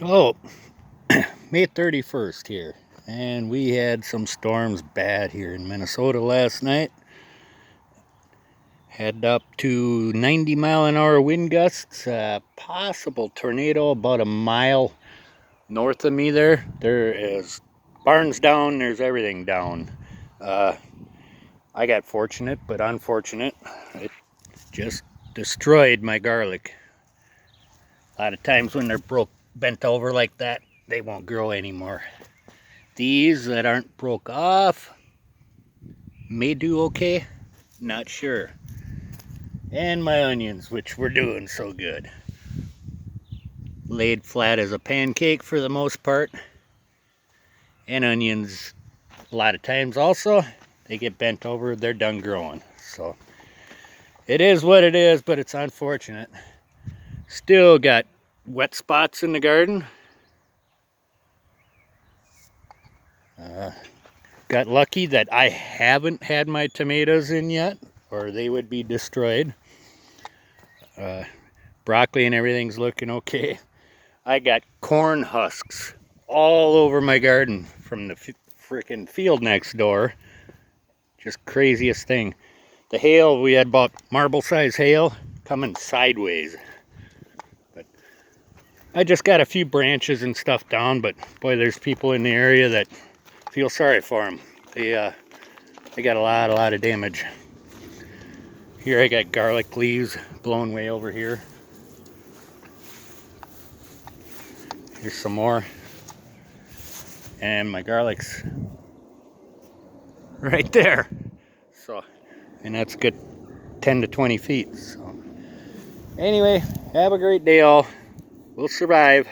Oh, May 31st here, and we had some storms bad here in Minnesota last night. Had up to 90-mile-an-hour wind gusts, possible tornado about a mile north of me there. There is barns down, there's everything down. I got fortunate, but unfortunate. It just destroyed my garlic. A lot of times when they're bent over like that, they won't grow anymore. These that aren't broke off may do okay, not sure. And my onions, which were doing so good. Laid flat as a pancake for the most part. And onions, a lot of times also, they get bent over, they're done growing. So it is what it is, but it's unfortunate. Still got wet spots in the garden. Got lucky that I haven't had my tomatoes in yet, or they would be destroyed. Broccoli and everything's looking okay. I got corn husks all over my garden from the freaking field next door. Just craziest thing. The hail, we had about marble size hail coming sideways. But I just got a few branches and stuff down, but boy, there's people in the area that feel sorry for them. They got a lot of damage. Here I got garlic leaves blown way over here. Here's some more. And my garlic's right there. So, and that's good 10 to 20 feet. So, anyway, have a great day all. We'll survive.